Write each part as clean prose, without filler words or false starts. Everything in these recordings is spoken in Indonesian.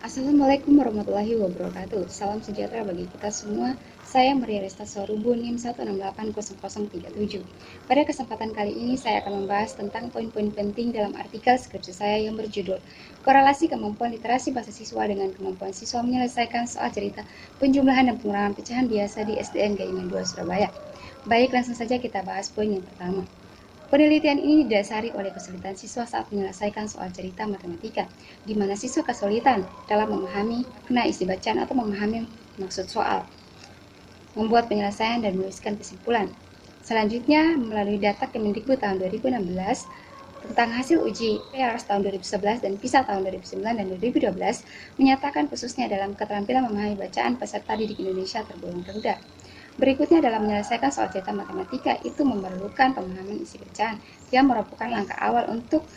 Assalamualaikum warahmatullahi wabarakatuh. Salam sejahtera bagi kita semua. Saya Maria Resta Sorubu NIM 1680037. Pada kesempatan kali ini saya akan membahas tentang poin-poin penting dalam artikel skripsi saya yang berjudul Korelasi Kemampuan Literasi Bahasa Siswa dengan Kemampuan Siswa Menyelesaikan Soal Cerita Penjumlahan dan Pengurangan Pecahan Biasa di SDN Gaiman 2 Surabaya. Baik, langsung saja kita bahas poin yang pertama. Penelitian ini didasari oleh kesulitan siswa saat menyelesaikan soal cerita matematika, di mana siswa kesulitan dalam memahami makna isi bacaan atau memahami maksud soal, membuat penyelesaian dan menuliskan kesimpulan. Selanjutnya, melalui data Kemendikbud tahun 2016 tentang hasil uji PIRS tahun 2011 dan PISA tahun 2009 dan 2012 menyatakan khususnya dalam keterampilan memahami bacaan peserta didik Indonesia tergolong rendah. Berikutnya dalam menyelesaikan soal cerita matematika itu memerlukan pemahaman isi bacaan yang merupakan langkah awal untuk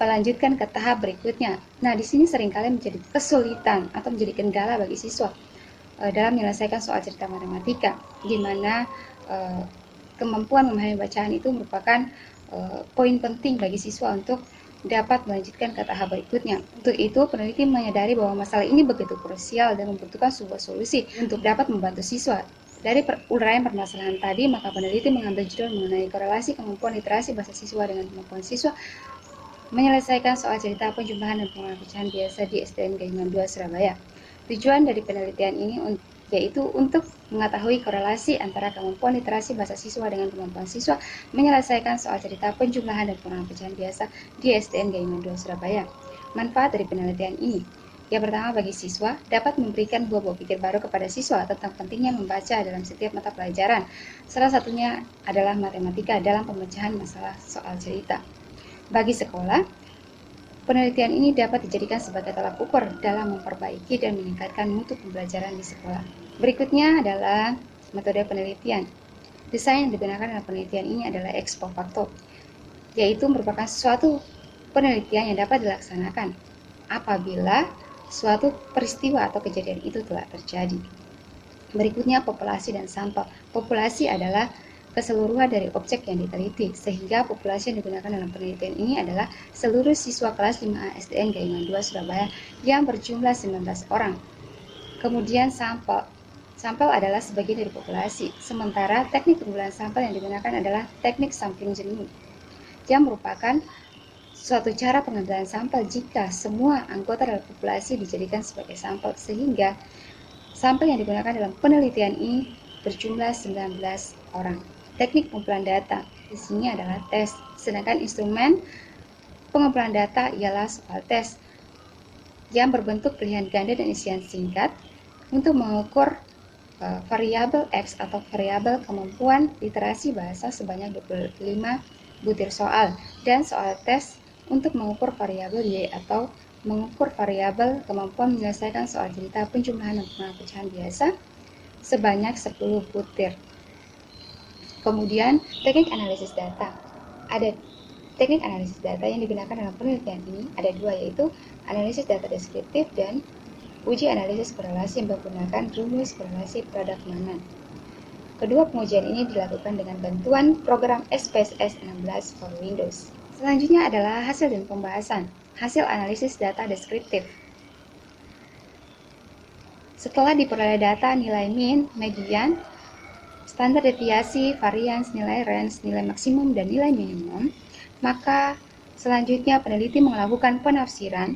melanjutkan ke tahap berikutnya. Nah, di sini seringkali menjadi kesulitan atau menjadi kendala bagi siswa dalam menyelesaikan soal cerita matematika, di mana kemampuan memahami bacaan itu merupakan poin penting bagi siswa untuk dapat melanjutkan ke tahap berikutnya. Untuk itu, peneliti menyadari bahwa masalah ini begitu krusial dan membutuhkan sebuah solusi untuk dapat membantu siswa. Dari uraian permasalahan tadi, maka peneliti mengambil judul mengenai korelasi kemampuan literasi bahasa siswa dengan kemampuan siswa menyelesaikan soal cerita penjumlahan dan pengurangan pecahan biasa di SDN Gaiman 2 Surabaya. Tujuan dari penelitian ini yaitu untuk mengetahui korelasi antara kemampuan literasi bahasa siswa dengan kemampuan siswa menyelesaikan soal cerita penjumlahan dan pengurangan pecahan biasa di SDN Gaiman 2 Surabaya. Manfaat dari penelitian ini: yang pertama, bagi siswa, dapat memberikan buah pikir baru kepada siswa tentang pentingnya membaca dalam setiap mata pelajaran. Salah satunya adalah matematika dalam pemecahan masalah soal cerita. Bagi sekolah, penelitian ini dapat dijadikan sebagai tolak ukur dalam memperbaiki dan meningkatkan mutu pembelajaran di sekolah. Berikutnya adalah metode penelitian. Desain yang digunakan dalam penelitian ini adalah ex post facto, yaitu merupakan suatu penelitian yang dapat dilaksanakan apabila suatu peristiwa atau kejadian itu telah terjadi. Berikutnya, populasi dan sampel. Populasi adalah keseluruhan dari objek yang diteliti, sehingga populasi yang digunakan dalam penelitian ini adalah seluruh siswa kelas 5A SDN Gaiman 2 Surabaya yang berjumlah 19 orang. Kemudian sampel. Sampel adalah sebagian dari populasi, sementara teknik pengumpulan sampel yang digunakan adalah teknik sampling jenuh, yang merupakan suatu cara pengambilan sampel jika semua anggota dalam populasi dijadikan sebagai sampel, sehingga sampel yang digunakan dalam penelitian ini berjumlah 19 orang. Teknik pengumpulan data di sini adalah tes, sedangkan instrumen pengumpulan data ialah soal tes yang berbentuk pilihan ganda dan isian singkat untuk mengukur variabel X atau variabel kemampuan literasi bahasa sebanyak 25 butir soal, dan soal tes untuk mengukur variabel Y atau mengukur variabel kemampuan menyelesaikan soal cerita penjumlahan dan pengurangan pecahan biasa sebanyak 10 butir. Kemudian, teknik analisis data. Ada teknik analisis data yang digunakan dalam penelitian ini ada dua, yaitu analisis data deskriptif dan uji analisis korelasi yang menggunakan rumus korelasi produk Manan. Kedua pengujian ini dilakukan dengan bantuan program SPSS 16 for Windows. Selanjutnya adalah hasil dan pembahasan. Hasil analisis data deskriptif. Setelah diperoleh data nilai min, median, standar deviasi, varians, nilai range, nilai maksimum, dan nilai minimum, maka selanjutnya peneliti melakukan penafsiran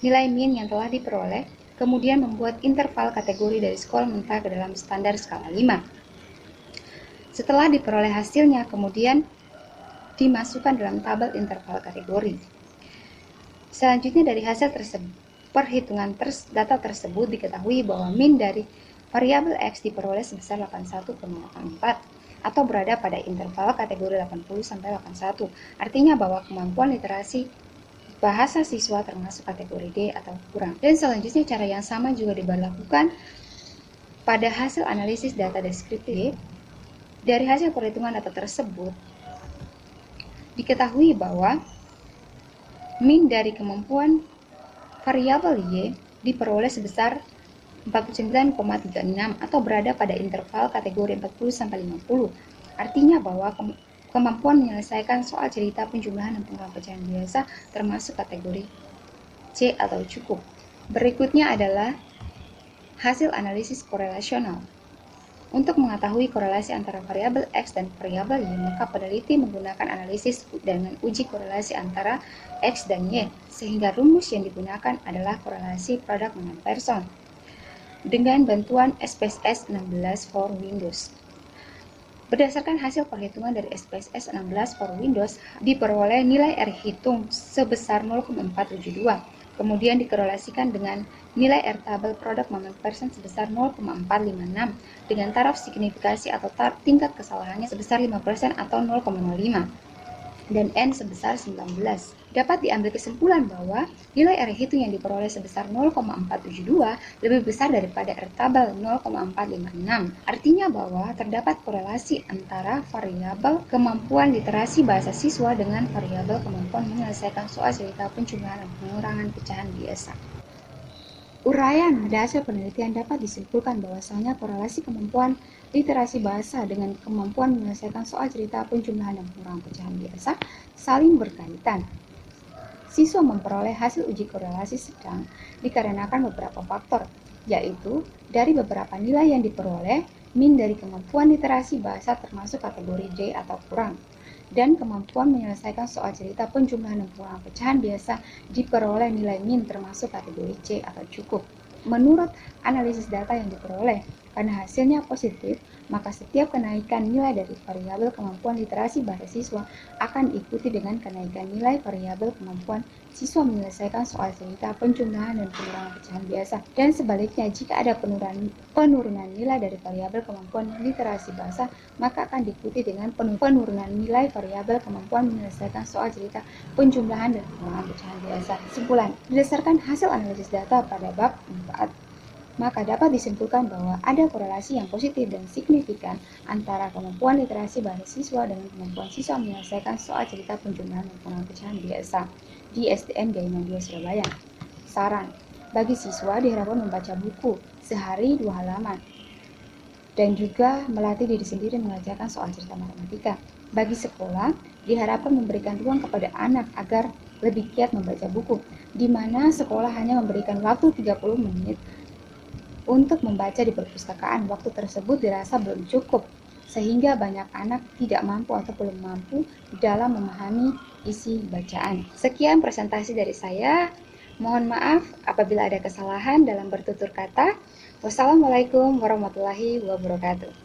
nilai min yang telah diperoleh, kemudian membuat interval kategori dari sekolah menengah ke dalam standar skala 5. Setelah diperoleh hasilnya, kemudian dimasukkan dalam tabel interval kategori. Selanjutnya dari hasil perhitungan data tersebut diketahui bahwa min dari variabel X diperoleh sebesar 81,84 atau berada pada interval kategori 80-81. Artinya bahwa kemampuan literasi bahasa siswa termasuk kategori D atau kurang. Dan selanjutnya cara yang sama juga diberlakukan pada hasil analisis data deskriptif. Dari hasil perhitungan data tersebut diketahui bahwa min dari kemampuan variabel Y diperoleh sebesar 49,36 atau berada pada interval kategori 40-50. Artinya bahwa kemampuan menyelesaikan soal cerita penjumlahan dan pengurangan pecahan biasa termasuk kategori C atau cukup. Berikutnya adalah hasil analisis korelasional. Untuk mengetahui korelasi antara variabel X dan variabel Y, maka peneliti menggunakan analisis dengan uji korelasi antara X dan Y, sehingga rumus yang digunakan adalah korelasi produk moment person dengan bantuan SPSS 16 for Windows. Berdasarkan hasil perhitungan dari SPSS 16 for Windows, diperoleh nilai R hitung sebesar 0,472, kemudian dikorelasikan dengan nilai R tabel produk moment person sebesar 0,456 dengan taraf signifikasi atau tingkat kesalahannya sebesar 5% atau 0,05 dan N sebesar 19. Dapat diambil kesimpulan bahwa nilai R hitung yang diperoleh sebesar 0,472 lebih besar daripada R tabel 0,456. Artinya bahwa terdapat korelasi antara variabel kemampuan literasi bahasa siswa dengan variabel kemampuan menyelesaikan soal cerita penjumlahan dan pengurangan pecahan biasa. Uraian pada hasil penelitian dapat disimpulkan bahwasanya korelasi kemampuan literasi bahasa dengan kemampuan menyelesaikan soal cerita penjumlahan dan pengurangan pecahan biasa saling berkaitan. Siswa memperoleh hasil uji korelasi sedang dikarenakan beberapa faktor, yaitu dari beberapa nilai yang diperoleh, min dari kemampuan literasi bahasa termasuk kategori D atau kurang, dan kemampuan menyelesaikan soal cerita penjumlahan dan pengurangan pecahan biasa diperoleh nilai min termasuk kategori C atau cukup. Menurut analisis data yang diperoleh, karena hasilnya positif, maka setiap kenaikan nilai dari variabel kemampuan literasi bahasa siswa akan diikuti dengan kenaikan nilai variabel kemampuan siswa menyelesaikan soal cerita penjumlahan dan pengurangan pecahan biasa. Dan sebaliknya, jika ada penurunan nilai dari variabel kemampuan literasi bahasa, maka akan diikuti dengan penurunan nilai variabel kemampuan menyelesaikan soal cerita penjumlahan dan pengurangan pecahan biasa. Kesimpulan, berdasarkan hasil analisis data pada bab 4, maka dapat disimpulkan bahwa ada korelasi yang positif dan signifikan antara kemampuan literasi bahasa siswa dengan kemampuan siswa menyelesaikan soal cerita penjumlahan dan pengurangan pecahan biasa di SDN Gaiman 2 Surabaya. Saran, bagi siswa diharapkan membaca buku sehari 2 halaman dan juga melatih diri sendiri mengerjakan soal cerita matematika. Bagi sekolah, diharapkan memberikan ruang kepada anak agar lebih giat membaca buku, di mana sekolah hanya memberikan waktu 30 menit untuk membaca di perpustakaan. Waktu tersebut dirasa belum cukup, sehingga banyak anak tidak mampu atau belum mampu dalam memahami isi bacaan. Sekian presentasi dari saya. Mohon maaf apabila ada kesalahan dalam bertutur kata. Wassalamualaikum warahmatullahi wabarakatuh.